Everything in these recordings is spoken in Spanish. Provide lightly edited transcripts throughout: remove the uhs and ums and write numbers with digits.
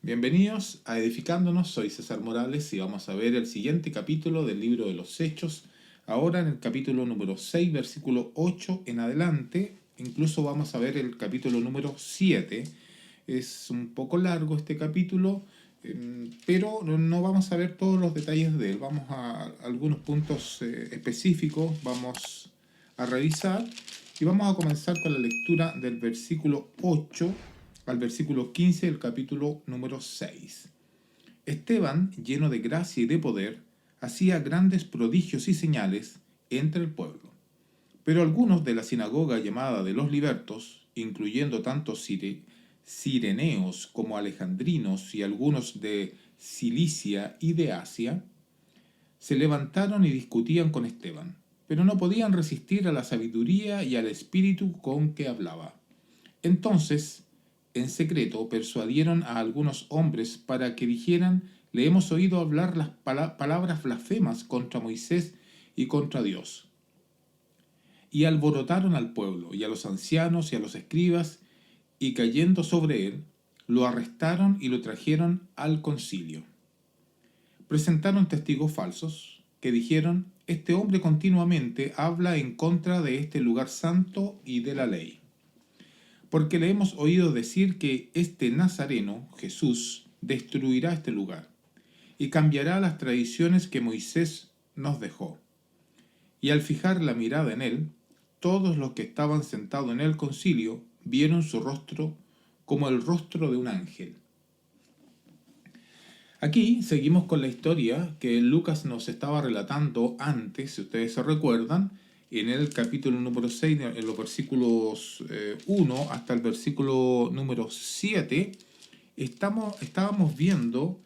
Bienvenidos a Edificándonos, soy César Morales y vamos a ver el siguiente capítulo del libro de los Hechos. Ahora en el capítulo número 6, versículo 8 en adelante, incluso vamos a ver el capítulo número 7. Es un poco largo este capítulo, pero no vamos a ver todos los detalles de él. Vamos a algunos puntos específicos, vamos a revisar y vamos a comenzar con la lectura del versículo 8 al versículo 15 del capítulo número 6. Esteban, lleno de gracia y de poder, hacía grandes prodigios y señales entre el pueblo. Pero algunos de la sinagoga llamada de los libertos, incluyendo tanto sireneos como alejandrinos y algunos de Cilicia y de Asia, se levantaron y discutían con Esteban, pero no podían resistir a la sabiduría y al espíritu con que hablaba. Entonces, en secreto, persuadieron a algunos hombres para que dijeran: le hemos oído hablar las palabras blasfemas contra Moisés y contra Dios. Y alborotaron al pueblo, y a los ancianos y a los escribas, y cayendo sobre él, lo arrestaron y lo trajeron al concilio. Presentaron testigos falsos, que dijeron: este hombre continuamente habla en contra de este lugar santo y de la ley. Porque le hemos oído decir que este Nazareno, Jesús, destruirá este lugar y cambiará las tradiciones que Moisés nos dejó. Y al fijar la mirada en él, todos los que estaban sentados en el concilio vieron su rostro como el rostro de un ángel. Aquí seguimos con la historia que Lucas nos estaba relatando antes, si ustedes se recuerdan, en el capítulo número 6, en los versículos 1 hasta el versículo número 7, estábamos viendo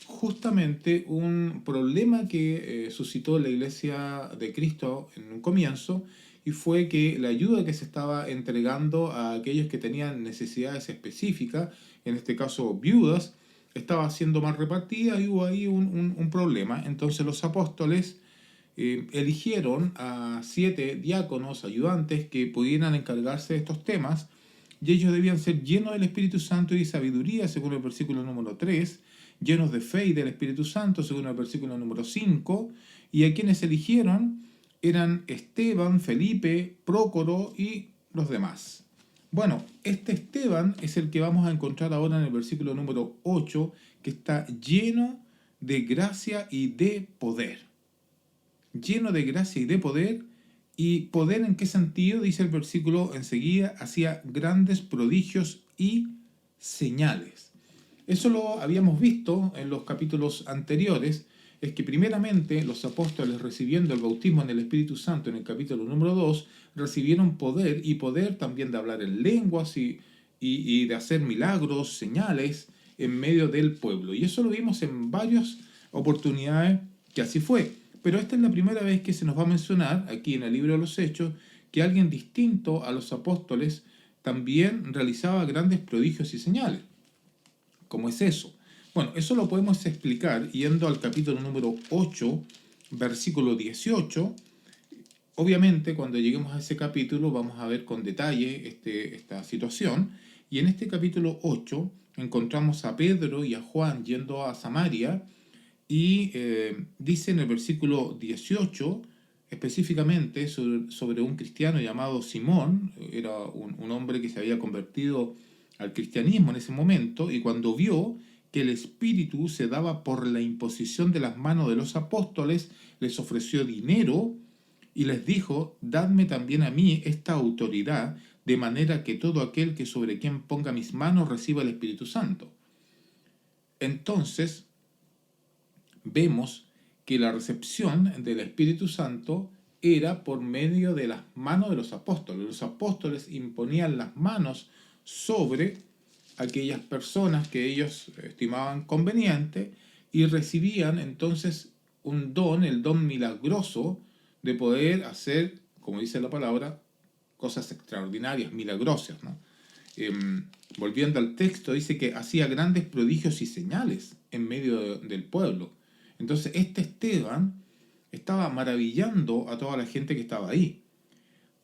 justamente un problema que suscitó la Iglesia de Cristo en un comienzo, y fue que la ayuda que se estaba entregando a aquellos que tenían necesidades específicas, en este caso viudas, estaba siendo mal repartida y hubo ahí un problema. Entonces los apóstoles eligieron a 7 diáconos, ayudantes, que pudieran encargarse de estos temas, y ellos debían ser llenos del Espíritu Santo y de sabiduría, según el versículo número 3, llenos de fe y del Espíritu Santo, según el versículo número 5, y a quienes eligieron eran Esteban, Felipe, Prócoro y los demás. Bueno, este Esteban es el que vamos a encontrar ahora en el versículo número 8, que está lleno de gracia y de poder. Lleno de gracia y de poder. ¿Y poder en qué sentido? Dice el versículo enseguida: hacía grandes prodigios y señales. Eso lo habíamos visto en los capítulos anteriores. Es que primeramente los apóstoles, recibiendo el bautismo en el Espíritu Santo en el capítulo número 2, recibieron poder, y poder también de hablar en lenguas y de hacer milagros, señales en medio del pueblo. Y eso lo vimos en varias oportunidades que así fue. Pero esta es la primera vez que se nos va a mencionar aquí en el libro de los Hechos que alguien distinto a los apóstoles también realizaba grandes prodigios y señales. ¿Cómo es eso? Bueno, eso lo podemos explicar yendo al capítulo número 8, versículo 18. Obviamente, cuando lleguemos a ese capítulo vamos a ver con detalle esta situación. Y en este capítulo 8 encontramos a Pedro y a Juan yendo a Samaria, y dice en el versículo 18 específicamente sobre un cristiano llamado Simón. Era un hombre que se había convertido al cristianismo en ese momento, y cuando vio que el Espíritu se daba por la imposición de las manos de los apóstoles, les ofreció dinero y les dijo: dadme también a mí esta autoridad, de manera que todo aquel que sobre quien ponga mis manos reciba el Espíritu Santo. Entonces vemos que la recepción del Espíritu Santo era por medio de las manos de los apóstoles. Los apóstoles imponían las manos sobre aquellas personas que ellos estimaban conveniente, y recibían entonces un don, el don milagroso de poder hacer, como dice la palabra, cosas extraordinarias, milagrosas, ¿no? Volviendo al texto, dice que hacía grandes prodigios y señales en medio del pueblo. Entonces este Esteban estaba maravillando a toda la gente que estaba ahí.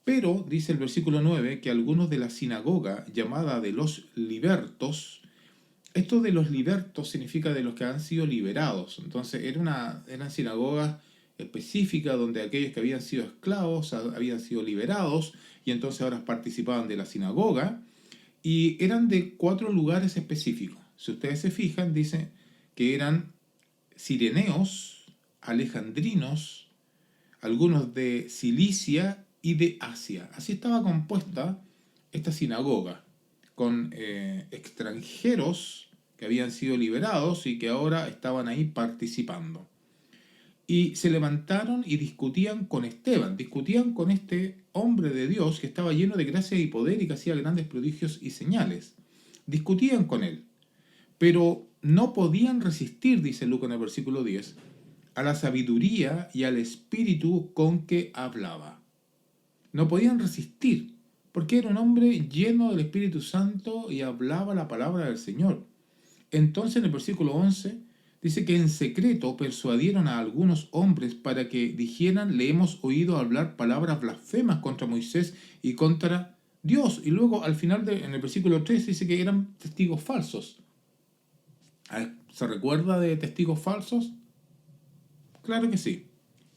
Pero dice el versículo 9 que algunos de la sinagoga llamada de los libertos, Esto de los libertos significa de los que han sido liberados. Entonces eran sinagogas específicas donde aquellos que habían sido esclavos habían sido liberados y entonces ahora participaban de la sinagoga y eran de 4 lugares específicos. Si ustedes se fijan, dice que eran cireneos, alejandrinos, algunos de Cilicia y de Asia. Así estaba compuesta esta sinagoga, con extranjeros que habían sido liberados y que ahora estaban ahí participando. Y se levantaron y discutían con Esteban, discutían con este hombre de Dios que estaba lleno de gracia y poder y que hacía grandes prodigios y señales. Discutían con él, pero no podían resistir, dice Lucas en el versículo 10, a la sabiduría y al espíritu con que hablaba. No podían resistir, porque era un hombre lleno del Espíritu Santo y hablaba la palabra del Señor. Entonces en el versículo 11 dice que en secreto persuadieron a algunos hombres para que dijeran, le hemos oído hablar palabras blasfemas contra Moisés y contra Dios. Y luego al final en el versículo 13 dice que eran testigos falsos. ¿Se recuerda de testigos falsos? Claro que sí.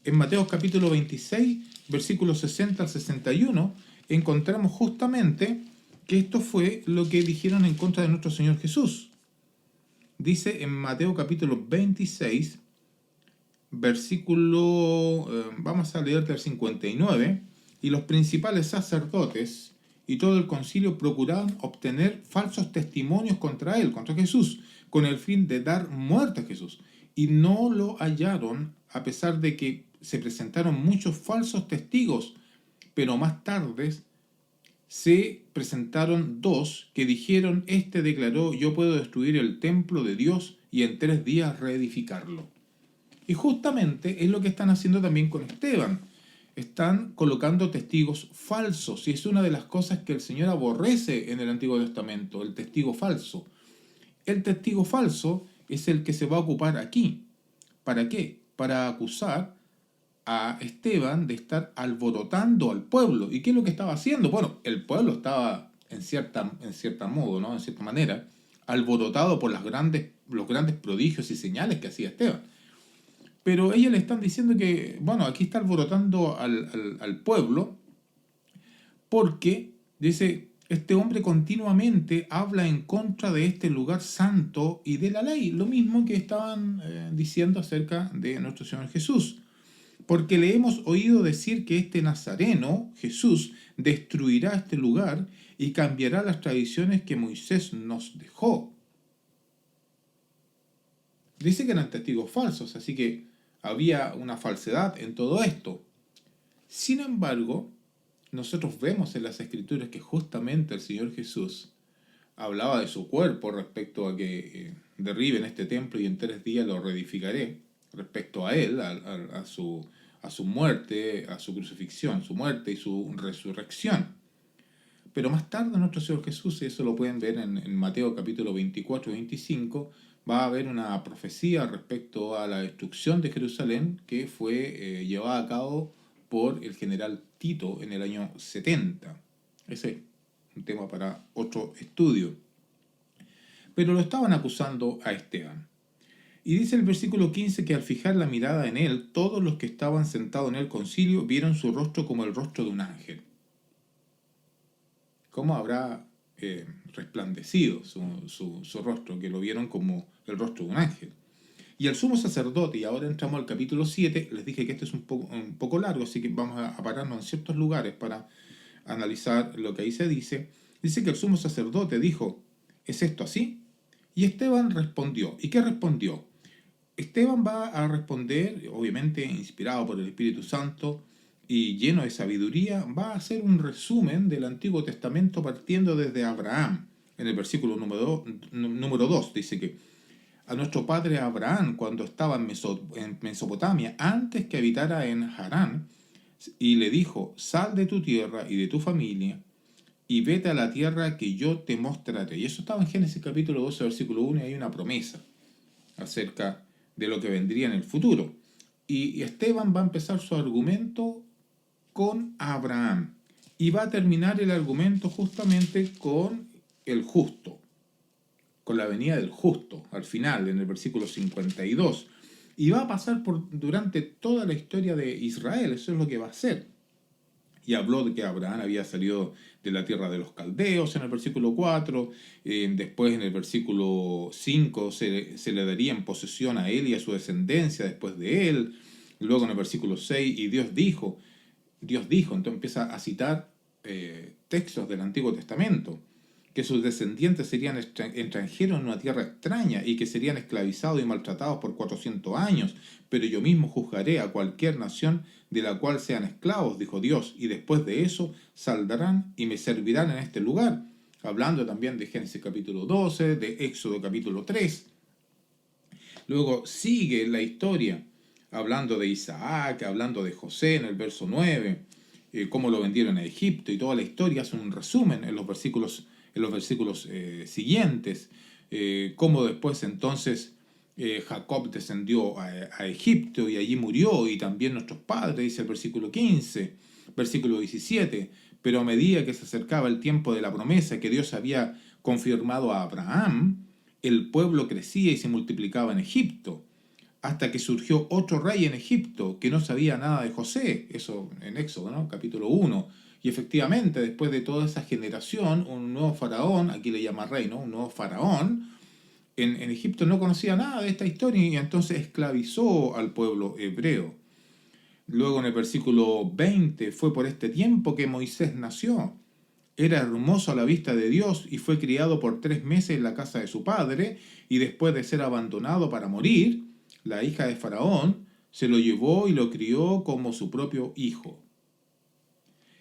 En Mateo capítulo 26, versículos 60 al 61, encontramos justamente que esto fue lo que dijeron en contra de nuestro Señor Jesús. Dice en Mateo capítulo 26, versículo, vamos a leer del 59, y los principales sacerdotes y todo el concilio procuraban obtener falsos testimonios contra él, contra Jesús, con el fin de dar muerte a Jesús. Y no lo hallaron, a pesar de que se presentaron muchos falsos testigos, pero más tarde se presentaron 2 que dijeron, este declaró, yo puedo destruir el templo de Dios y en 3 días reedificarlo. Y justamente es lo que están haciendo también con Esteban. Están colocando testigos falsos y es una de las cosas que el Señor aborrece en el Antiguo Testamento, el testigo falso. El testigo falso es el que se va a ocupar aquí. ¿Para qué? Para acusar a Esteban de estar alborotando al pueblo. ¿Y qué es lo que estaba haciendo? Bueno, el pueblo estaba en cierta modo, ¿no? En cierta manera, alborotado por los grandes prodigios y señales que hacía Esteban. Pero ellos le están diciendo que, bueno, aquí está alborotando al pueblo porque, dice, este hombre continuamente habla en contra de este lugar santo y de la ley. Lo mismo que estaban diciendo acerca de nuestro Señor Jesús. Porque le hemos oído decir que este Nazareno, Jesús, destruirá este lugar y cambiará las tradiciones que Moisés nos dejó. Dice que eran testigos falsos, así que había una falsedad en todo esto. Sin embargo, nosotros vemos en las Escrituras que justamente el Señor Jesús hablaba de su cuerpo respecto a que derriben este templo y en 3 días lo reedificaré, respecto a él, a su muerte, a su crucifixión, su muerte y su resurrección. Pero más tarde nuestro Señor Jesús, y eso lo pueden ver en Mateo capítulo 24 y 25, va a haber una profecía respecto a la destrucción de Jerusalén que fue llevada a cabo por el general Tito en el año 70. Ese es un tema para otro estudio. Pero lo estaban acusando a Esteban. Y dice el versículo 15 que al fijar la mirada en él, todos los que estaban sentados en el concilio vieron su rostro como el rostro de un ángel. ¿Cómo habrá resplandecido su rostro? Que lo vieron como el rostro de un ángel. Y el sumo sacerdote, y ahora entramos al capítulo 7, les dije que este es un poco largo, así que vamos a pararnos en ciertos lugares para analizar lo que ahí se dice. Dice que el sumo sacerdote dijo, ¿es esto así? Y Esteban respondió. ¿Y qué respondió? Esteban va a responder, obviamente inspirado por el Espíritu Santo y lleno de sabiduría, va a hacer un resumen del Antiguo Testamento partiendo desde Abraham. En el versículo número 2 dice que a nuestro padre Abraham, cuando estaba en Mesopotamia, antes que habitara en Harán, y le dijo, sal de tu tierra y de tu familia, y vete a la tierra que yo te mostraré. Y eso estaba en Génesis capítulo 12, versículo 1, y hay una promesa acerca de lo que vendría en el futuro. Y Esteban va a empezar su argumento con Abraham, y va a terminar el argumento justamente con el justo. con la venida del justo, al final, en el versículo 52. Y va a pasar durante toda la historia de Israel, eso es lo que va a hacer. Y habló de que Abraham había salido de la tierra de los caldeos en el versículo 4, después en el versículo 5 se le daría en posesión a él y a su descendencia después de él. Luego en el versículo 6, y Dios dijo, entonces empieza a citar textos del Antiguo Testamento, que sus descendientes serían extranjeros en una tierra extraña y que serían esclavizados y maltratados por 400 años, pero yo mismo juzgaré a cualquier nación de la cual sean esclavos, dijo Dios, y después de eso saldrán y me servirán en este lugar. Hablando también de Génesis capítulo 12, de Éxodo capítulo 3. Luego sigue la historia, hablando de Isaac, hablando de José en el verso 9, cómo lo vendieron a Egipto, y toda la historia hace un resumen en los versículos siguientes, cómo después entonces Jacob descendió a Egipto y allí murió, y también nuestros padres, dice el versículo 15, versículo 17, pero a medida que se acercaba el tiempo de la promesa que Dios había confirmado a Abraham, el pueblo crecía y se multiplicaba en Egipto, hasta que surgió otro rey en Egipto que no sabía nada de José, eso en Éxodo, ¿no? Capítulo 1. Y efectivamente, después de toda esa generación, un nuevo faraón, aquí le llama rey, ¿no? Un nuevo faraón, en Egipto no conocía nada de esta historia y entonces esclavizó al pueblo hebreo. Luego en el versículo 20, fue por este tiempo que Moisés nació. Era hermoso a la vista de Dios y fue criado por 3 meses en la casa de su padre, y después de ser abandonado para morir, la hija de Faraón se lo llevó y lo crió como su propio hijo.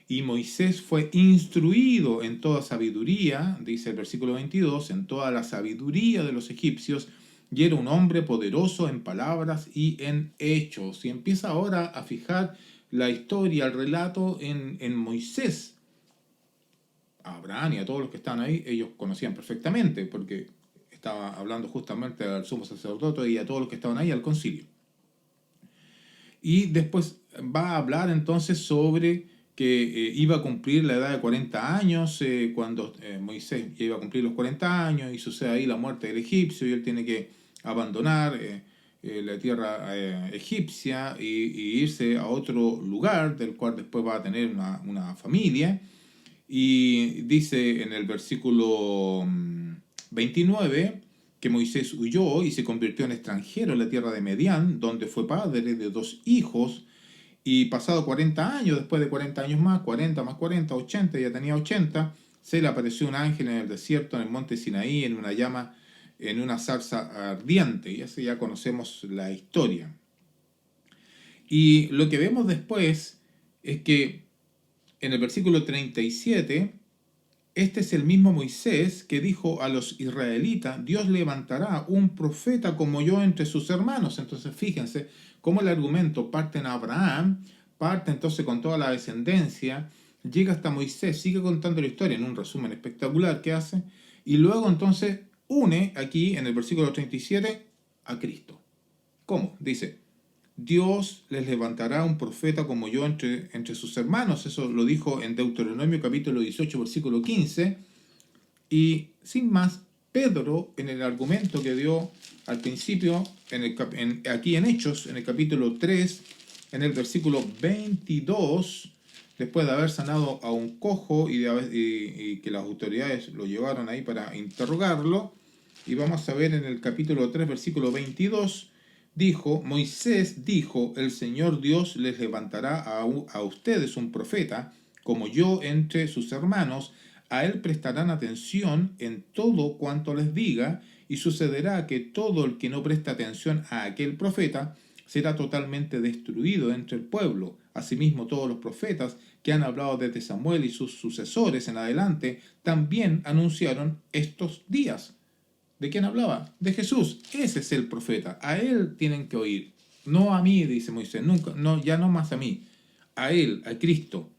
Y Moisés fue instruido en toda sabiduría, dice el versículo 22, en toda la sabiduría de los egipcios, y era un hombre poderoso en palabras y en hechos. Y empieza ahora a fijar la historia, el relato en Moisés. A Abraham y a todos los que estaban ahí, ellos conocían perfectamente, porque estaba hablando justamente al sumo sacerdote y a todos los que estaban ahí al concilio. Y después va a hablar entonces sobre que iba a cumplir la edad de 40 años, cuando Moisés iba a cumplir los 40 años y sucede ahí la muerte del egipcio y él tiene que abandonar la tierra egipcia y irse a otro lugar del cual después va a tener una familia. Y dice en el versículo 29 que Moisés huyó y se convirtió en extranjero en la tierra de Medián, donde fue padre de 2 hijos, y pasado 40 años, después de 40 años más, 40 más 40, 80, ya tenía 80, se le apareció un ángel en el desierto, en el monte Sinaí, en una llama, en una zarza ardiente, y así ya conocemos la historia. Y lo que vemos después es que en el versículo 37, este es el mismo Moisés que dijo a los israelitas, Dios levantará un profeta como yo entre sus hermanos. Entonces fíjense cómo el argumento parte en Abraham, parte entonces con toda la descendencia, llega hasta Moisés, sigue contando la historia en un resumen espectacular que hace, y luego entonces une aquí en el versículo 37 a Cristo. ¿Cómo? Dice, Dios les levantará un profeta como yo entre sus hermanos. Eso lo dijo en Deuteronomio capítulo 18, versículo 15. Y sin más, Pedro, en el argumento que dio al principio, aquí en Hechos, en el capítulo 3, en el versículo 22, después de haber sanado a un cojo y que las autoridades lo llevaron ahí para interrogarlo, y vamos a ver en el capítulo 3, versículo 22, Moisés dijo, el Señor Dios les levantará a ustedes un profeta, como yo entre sus hermanos, a él prestarán atención en todo cuanto les diga, y sucederá que todo el que no presta atención a aquel profeta será totalmente destruido entre el pueblo. Asimismo, todos los profetas que han hablado desde Samuel y sus sucesores en adelante también anunciaron estos días. ¿De quién hablaba? De Jesús. Ese es el profeta. A él tienen que oír. No a mí, dice Moisés. Nunca, no, ya no más a mí. A él, a Cristo.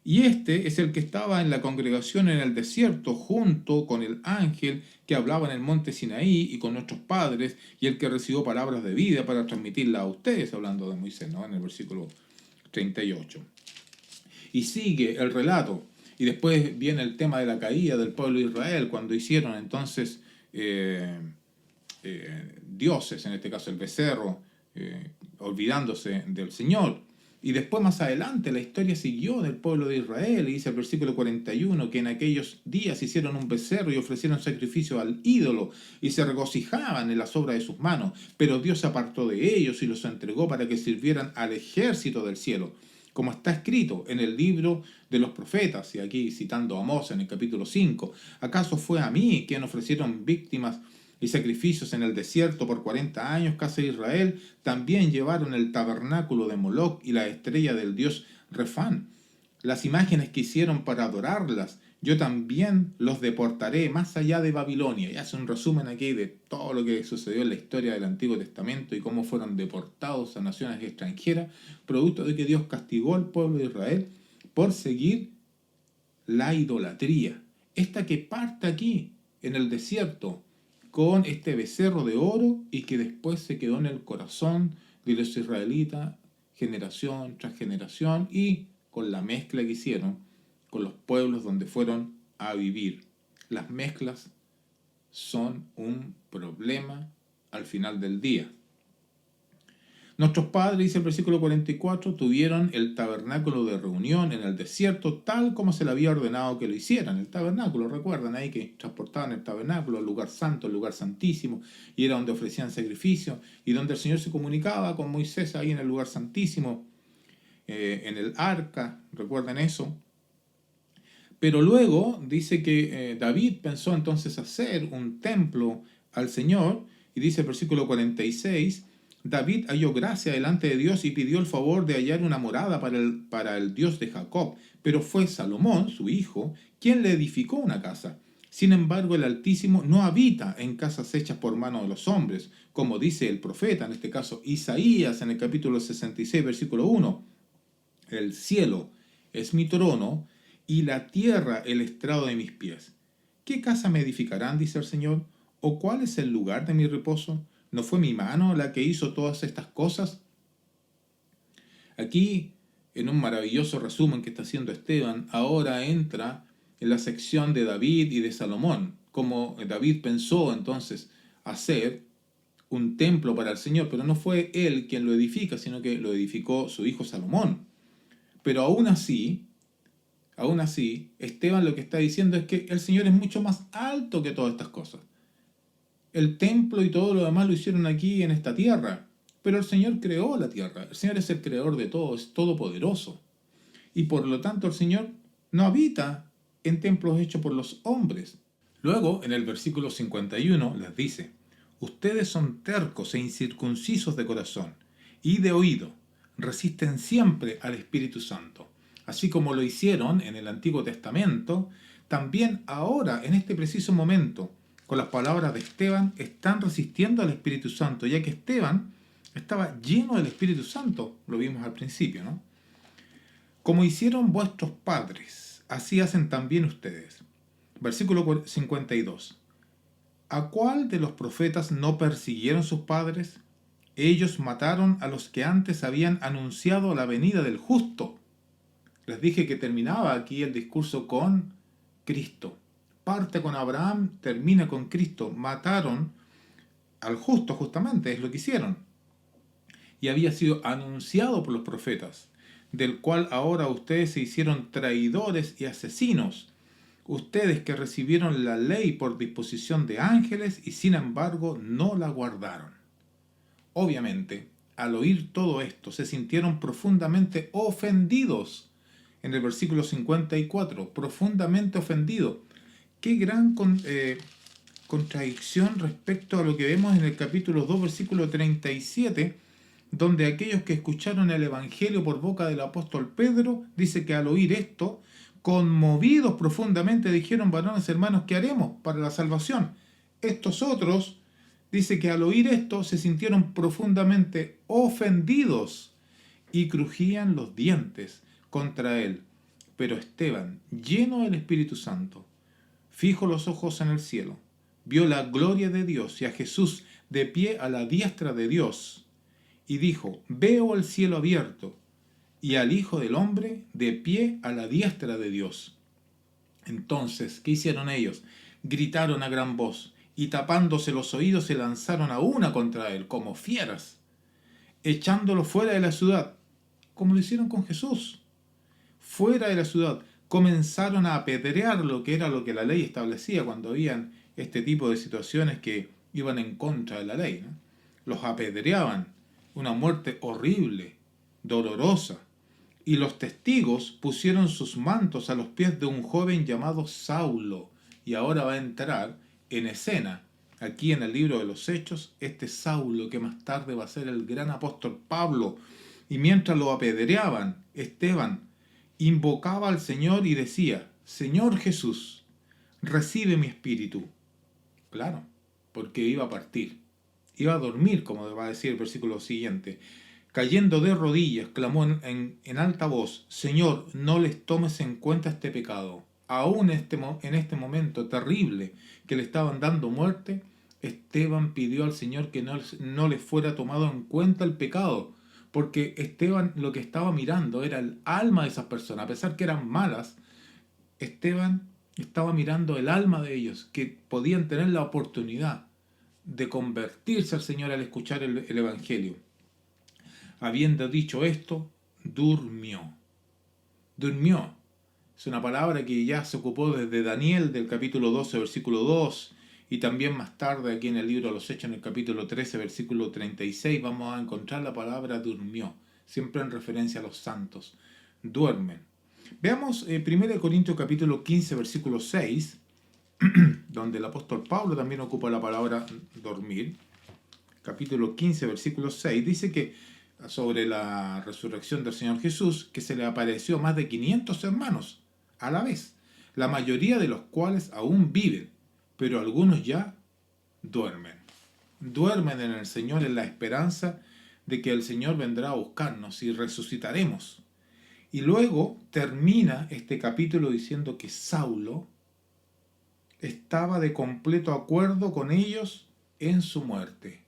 Y este es el que estaba en la congregación en el desierto junto con el ángel que hablaba en el monte Sinaí y con nuestros padres, y el que recibió palabras de vida para transmitirla a ustedes, hablando de Moisés, ¿no? En el versículo 38. Y sigue el relato. Y después viene el tema de la caída del pueblo de Israel, cuando hicieron entonces dioses, en este caso el becerro, olvidándose del Señor. Y después más adelante la historia siguió del pueblo de Israel, y dice el versículo 41 que en aquellos días hicieron un becerro y ofrecieron sacrificio al ídolo y se regocijaban en las obras de sus manos, pero Dios se apartó de ellos y los entregó para que sirvieran al ejército del cielo, como está escrito en el libro de los profetas, y aquí citando a Amós en el capítulo 5, ¿acaso fue a mí quien ofrecieron víctimas y sacrificios en el desierto por 40 años, casa de Israel? También llevaron el tabernáculo de Moloc y la estrella del dios Refán, las imágenes que hicieron para adorarlas. Yo también los deportaré más allá de Babilonia. Y hace un resumen aquí de todo lo que sucedió en la historia del Antiguo Testamento y cómo fueron deportados a naciones extranjeras, producto de que Dios castigó al pueblo de Israel por seguir la idolatría. Esta que parte aquí, en el desierto, con este becerro de oro y que después se quedó en el corazón de los israelitas generación tras generación, y con la mezcla que hicieron con los pueblos donde fueron a vivir. Las mezclas son un problema al final del día. Nuestros padres, dice el versículo 44, tuvieron el tabernáculo de reunión en el desierto tal como se le había ordenado que lo hicieran. El tabernáculo, recuerdan ahí que transportaban el tabernáculo al lugar santo, el lugar santísimo, y era donde ofrecían sacrificios, y donde el Señor se comunicaba con Moisés ahí en el lugar santísimo, en el arca, recuerden eso. Pero luego dice que David pensó entonces hacer un templo al Señor, y dice el versículo 46, David halló gracia delante de Dios y pidió el favor de hallar una morada para el Dios de Jacob, pero fue Salomón, su hijo, quien le edificó una casa. Sin embargo, el Altísimo no habita en casas hechas por mano de los hombres, como dice el profeta, en este caso Isaías, en el capítulo 66, versículo 1. El cielo es mi trono y la tierra el estrado de mis pies. ¿Qué casa me edificarán, dice el Señor? ¿O cuál es el lugar de mi reposo? ¿No fue mi mano la que hizo todas estas cosas? Aquí, en un maravilloso resumen que está haciendo Esteban, ahora entra en la sección de David y de Salomón, como David pensó entonces hacer un templo para el Señor, pero no fue él quien lo edifica, sino que lo edificó su hijo Salomón. Pero aún así, Esteban lo que está diciendo es que el Señor es mucho más alto que todas estas cosas. El templo y todo lo demás lo hicieron aquí en esta tierra, pero el Señor creó la tierra. El Señor es el creador de todo, es todopoderoso. Y por lo tanto el Señor no habita en templos hechos por los hombres. Luego, en el versículo 51, les dice, ustedes son tercos e incircuncisos de corazón y de oído, resisten siempre al Espíritu Santo. Así como lo hicieron en el Antiguo Testamento, también ahora, en este preciso momento, con las palabras de Esteban, están resistiendo al Espíritu Santo, ya que Esteban estaba lleno del Espíritu Santo, lo vimos al principio, ¿no? Como hicieron vuestros padres, así hacen también ustedes. Versículo 52. ¿A cuál de los profetas no persiguieron sus padres? Ellos mataron a los que antes habían anunciado la venida del justo. Les dije que terminaba aquí el discurso con Cristo. Parte con Abraham, termina con Cristo. Mataron al justo, justamente, es lo que hicieron. Y había sido anunciado por los profetas, del cual ahora ustedes se hicieron traidores y asesinos. Ustedes que recibieron la ley por disposición de ángeles y sin embargo no la guardaron. Obviamente, al oír todo esto, se sintieron profundamente ofendidos. En el versículo 54, profundamente ofendidos. Qué gran contradicción respecto a lo que vemos en el capítulo 2, versículo 37, donde aquellos que escucharon el Evangelio por boca del apóstol Pedro, dice que al oír esto, conmovidos profundamente, dijeron, varones hermanos, ¿qué haremos para la salvación? Estos otros, dice que al oír esto, se sintieron profundamente ofendidos y crujían los dientes contra él. Pero Esteban, lleno del Espíritu Santo, fijo los ojos en el cielo, vio la gloria de Dios y a Jesús de pie a la diestra de Dios, y dijo, veo el cielo abierto y al Hijo del Hombre de pie a la diestra de Dios. Entonces, ¿qué hicieron ellos? Gritaron a gran voz y tapándose los oídos se lanzaron a una contra él, como fieras, echándolo fuera de la ciudad, como lo hicieron con Jesús. Fuera de la ciudad, comenzaron a apedrearlo, que era lo que la ley establecía cuando habían este tipo de situaciones que iban en contra de la ley, ¿no? Los apedreaban, una muerte horrible, dolorosa. Y los testigos pusieron sus mantos a los pies de un joven llamado Saulo. Y ahora va a entrar en escena, aquí en el libro de los Hechos, este Saulo que más tarde va a ser el gran apóstol Pablo. Y mientras lo apedreaban, Esteban invocaba al Señor y decía: Señor Jesús, recibe mi espíritu. Claro, porque iba a partir. Iba a dormir, como va a decir el versículo siguiente. Cayendo de rodillas, clamó en alta voz: Señor, no les tomes en cuenta este pecado. Aún en este momento terrible que le estaban dando muerte, Esteban pidió al Señor que no le fuera tomado en cuenta el pecado, porque Esteban lo que estaba mirando era el alma de esas personas. A pesar que eran malas, Esteban estaba mirando el alma de ellos, que podían tener la oportunidad de convertirse al Señor al escuchar el Evangelio. Habiendo dicho esto, durmió. Durmió. Es una palabra que ya se ocupó desde Daniel, del capítulo 12, versículo 2, y también más tarde aquí en el libro de los Hechos, en el capítulo 13, versículo 36, vamos a encontrar la palabra durmió, siempre en referencia a los santos. Duermen. Veamos 1 Corintios capítulo 15, versículo 6, donde el apóstol Pablo también ocupa la palabra dormir. Capítulo 15, versículo 6, dice que sobre la resurrección del Señor Jesús, que se le apareció más de 500 hermanos a la vez, la mayoría de los cuales aún viven, pero algunos ya duermen. Duermen en el Señor en la esperanza de que el Señor vendrá a buscarnos y resucitaremos. Y luego termina este capítulo diciendo que Saulo estaba de completo acuerdo con ellos en su muerte,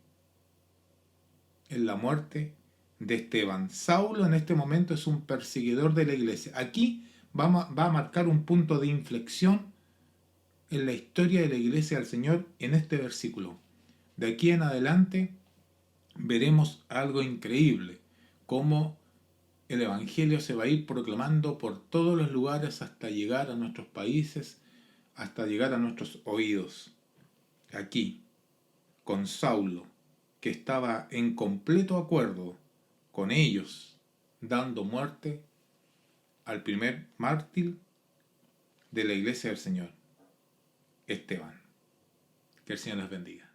en la muerte de Esteban. Saulo en este momento es un perseguidor de la iglesia. Aquí va a marcar un punto de inflexión en la historia de la iglesia del Señor en este versículo. De aquí en adelante veremos algo increíble, cómo el Evangelio se va a ir proclamando por todos los lugares hasta llegar a nuestros países, hasta llegar a nuestros oídos. Aquí, con Saulo, que estaba en completo acuerdo con ellos, dando muerte al primer mártir de la iglesia del Señor, Esteban. Que el Señor les bendiga.